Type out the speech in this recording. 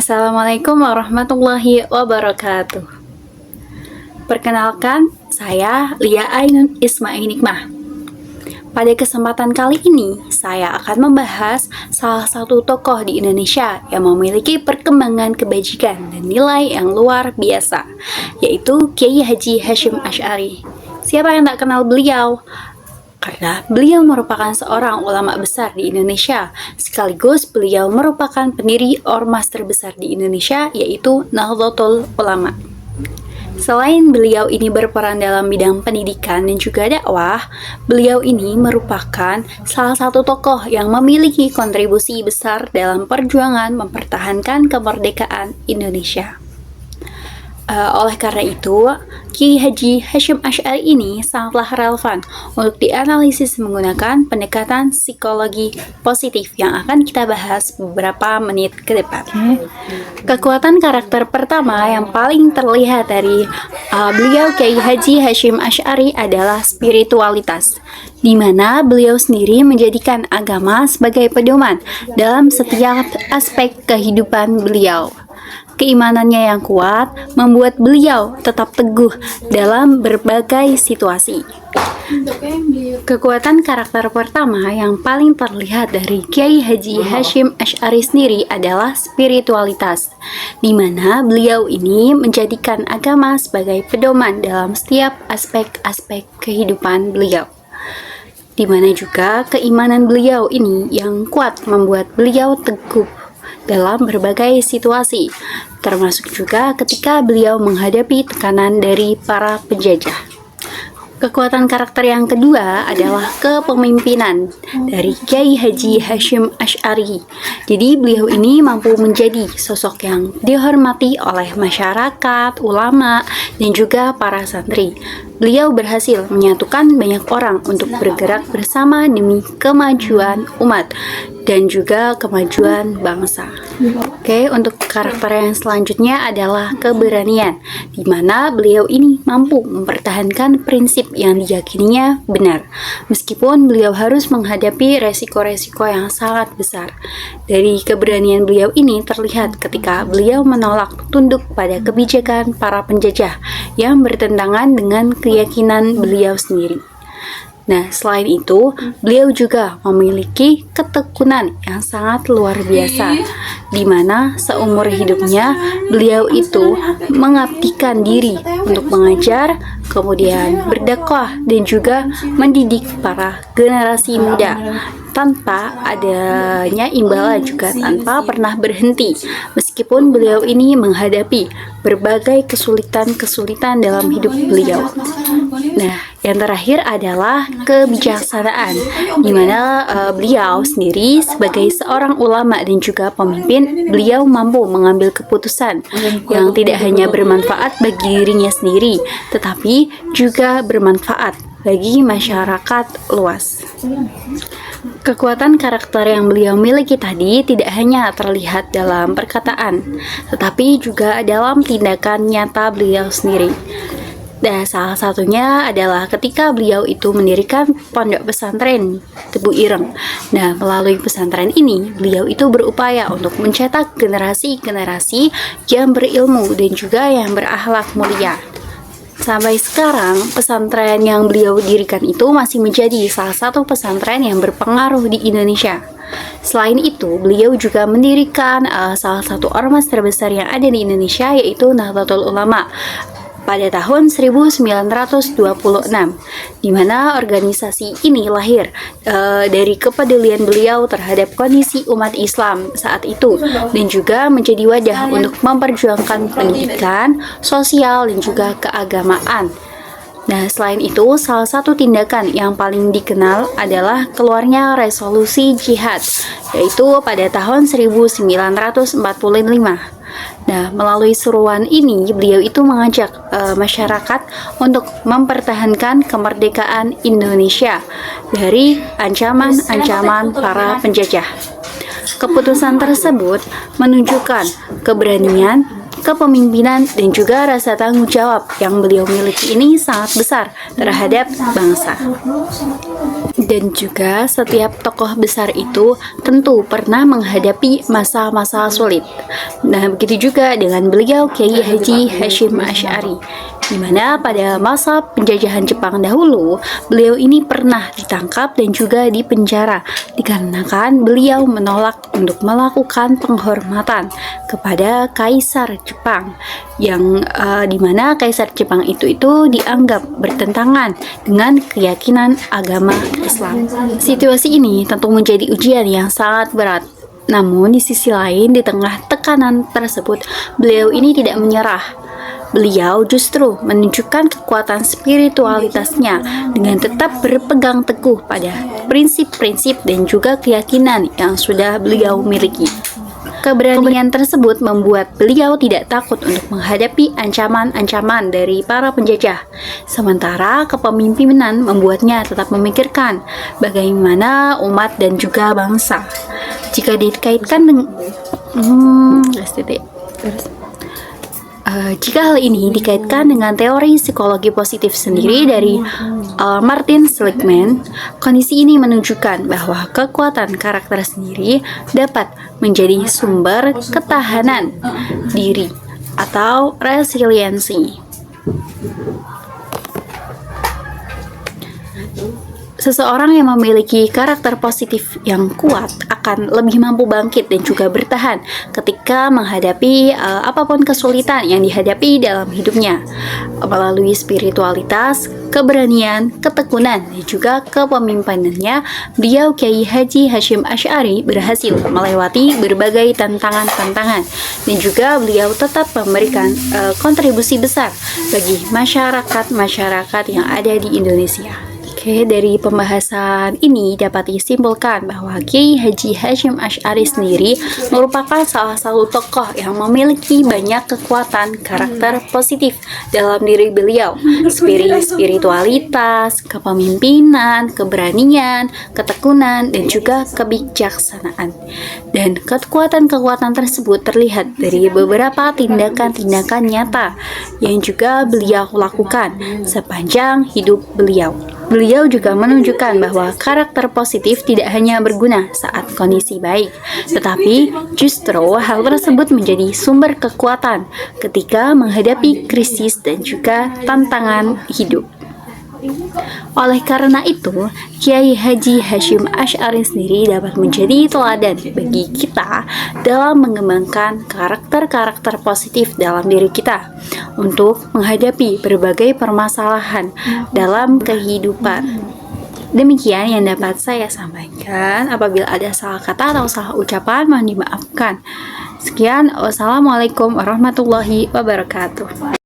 Assalamualaikum warahmatullahi wabarakatuh. Perkenalkan, saya Lia Ainun Ismail Nikmah. Pada kesempatan kali ini, saya akan membahas salah satu tokoh di Indonesia yang memiliki perkembangan kebajikan dan nilai yang luar biasa, yaitu Kiai Haji Hasyim Asy'ari. Siapa yang tak kenal beliau? Karena beliau merupakan seorang ulama besar di Indonesia, sekaligus beliau merupakan pendiri ormas terbesar di Indonesia, yaitu Nahdlatul Ulama. Selain beliau ini berperan dalam bidang pendidikan dan juga dakwah, beliau ini merupakan salah satu tokoh yang memiliki kontribusi besar dalam perjuangan mempertahankan kemerdekaan Indonesia. Oleh karena itu, Kiai Haji Hasyim Asy'ari ini sangatlah relevan untuk dianalisis menggunakan pendekatan psikologi positif yang akan kita bahas beberapa menit ke depan. Kekuatan karakter pertama yang paling terlihat dari beliau Kiai Haji Hasyim Asy'ari adalah spiritualitas, di mana beliau sendiri menjadikan agama sebagai pedoman dalam setiap aspek kehidupan beliau. Keimanannya yang kuat membuat beliau tetap teguh dalam berbagai situasi. Kekuatan karakter pertama yang paling terlihat dari Kiai Haji Hasyim Asy'ari sendiri adalah spiritualitas, di mana beliau ini menjadikan agama sebagai pedoman dalam setiap aspek-aspek kehidupan beliau. Di mana juga keimanan beliau ini yang kuat membuat beliau teguh dalam berbagai situasi, termasuk juga ketika beliau menghadapi tekanan dari para penjajah. Kekuatan karakter yang kedua adalah kepemimpinan dari Kiai Haji Hasyim Asy'ari. Jadi beliau ini mampu menjadi sosok yang dihormati oleh masyarakat, ulama, dan juga para santri. Beliau berhasil menyatukan banyak orang untuk bergerak bersama demi kemajuan umat dan juga kemajuan bangsa. Oke, untuk karakter yang selanjutnya adalah keberanian, di mana beliau ini mampu mempertahankan prinsip yang diyakininya benar, meskipun beliau harus menghadapi resiko-resiko yang sangat besar. Dari keberanian beliau ini terlihat ketika beliau menolak tunduk pada kebijakan para penjajah yang bertentangan dengan keyakinan beliau sendiri. Nah, selain itu, beliau juga memiliki ketekunan yang sangat luar biasa, di mana seumur hidupnya beliau itu mengabdikan diri untuk mengajar, kemudian berdakwah, dan juga mendidik para generasi muda tanpa adanya imbalan, juga tanpa pernah berhenti, meskipun beliau ini menghadapi berbagai kesulitan-kesulitan dalam hidup beliau. Nah, yang terakhir adalah kebijaksanaan, di mana beliau sendiri sebagai seorang ulama dan juga pemimpin, beliau mampu mengambil keputusan yang tidak hanya bermanfaat bagi dirinya sendiri, tetapi juga bermanfaat bagi masyarakat luas. Kekuatan karakter yang beliau miliki tadi tidak hanya terlihat dalam perkataan, tetapi juga dalam tindakan nyata beliau sendiri. Dan salah satunya adalah ketika beliau itu mendirikan pondok pesantren Tebu Ireng. Nah, melalui pesantren ini, beliau itu berupaya untuk mencetak generasi-generasi yang berilmu dan juga yang berakhlak mulia. Sampai sekarang, pesantren yang beliau dirikan itu masih menjadi salah satu pesantren yang berpengaruh di Indonesia. Selain itu, beliau juga mendirikan salah satu ormas terbesar yang ada di Indonesia, yaitu Nahdlatul Ulama, pada tahun 1926, di mana organisasi ini lahir dari kepedulian beliau terhadap kondisi umat Islam saat itu, dan juga menjadi wadah untuk memperjuangkan pendidikan, sosial, dan juga keagamaan. Nah, selain itu, salah satu tindakan yang paling dikenal adalah keluarnya resolusi jihad, yaitu pada tahun 1945. Nah, melalui seruan ini, beliau itu mengajak masyarakat untuk mempertahankan kemerdekaan Indonesia dari ancaman-ancaman para penjajah. Keputusan tersebut menunjukkan keberanian, kepemimpinan, dan juga rasa tanggung jawab yang beliau miliki ini sangat besar terhadap bangsa. Dan juga setiap tokoh besar itu tentu pernah menghadapi masa-masa sulit. Nah, begitu juga dengan beliau Kiai Haji Hashim Asy'ari, di mana pada masa penjajahan Jepang dahulu, beliau ini pernah ditangkap dan juga dipenjara dikarenakan beliau menolak untuk melakukan penghormatan kepada Kaisar Jepang, yang dimana Kaisar Jepang itu dianggap bertentangan dengan keyakinan agama Islam. Situasi ini tentu menjadi ujian yang sangat berat. Namun di sisi lain, di tengah tekanan tersebut, beliau ini tidak menyerah. Beliau justru menunjukkan kekuatan spiritualitasnya dengan tetap berpegang teguh pada prinsip-prinsip dan juga keyakinan yang sudah beliau miliki. Keberanian tersebut membuat beliau tidak takut untuk menghadapi ancaman-ancaman dari para penjajah. Sementara kepemimpinan membuatnya tetap memikirkan bagaimana umat dan juga bangsa. Jika dikaitkan dengan jika hal ini dikaitkan dengan teori psikologi positif sendiri dari Martin Seligman, kondisi ini menunjukkan bahwa kekuatan karakter sendiri dapat menjadi sumber ketahanan diri atau resiliensi. Seseorang yang memiliki karakter positif yang kuat akan lebih mampu bangkit dan juga bertahan ketika menghadapi apapun kesulitan yang dihadapi dalam hidupnya. Melalui spiritualitas, keberanian, ketekunan, dan juga kepemimpinannya, beliau Kiai Haji Hashim Asy'ari berhasil melewati berbagai tantangan-tantangan, dan juga beliau tetap memberikan kontribusi besar bagi masyarakat yang ada di Indonesia. Oke, dari pembahasan ini dapat disimpulkan bahwa Kiai Haji Hashim Asy'ari sendiri merupakan salah satu tokoh yang memiliki banyak kekuatan karakter positif dalam diri beliau, spiritualitas, kepemimpinan, keberanian, ketekunan, dan juga kebijaksanaan. Dan kekuatan-kekuatan tersebut terlihat dari beberapa tindakan-tindakan nyata yang juga beliau lakukan sepanjang hidup beliau. Beliau juga menunjukkan bahwa karakter positif tidak hanya berguna saat kondisi baik, tetapi justru hal tersebut menjadi sumber kekuatan ketika menghadapi krisis dan juga tantangan hidup. Oleh karena itu, Kiai Haji Hashim Asy'ari sendiri dapat menjadi teladan bagi kita dalam mengembangkan karakter-karakter positif dalam diri kita untuk menghadapi berbagai permasalahan dalam kehidupan. Demikian yang dapat saya sampaikan. Apabila ada salah kata atau salah ucapan, mohon dimaafkan. Sekian, wassalamualaikum warahmatullahi wabarakatuh.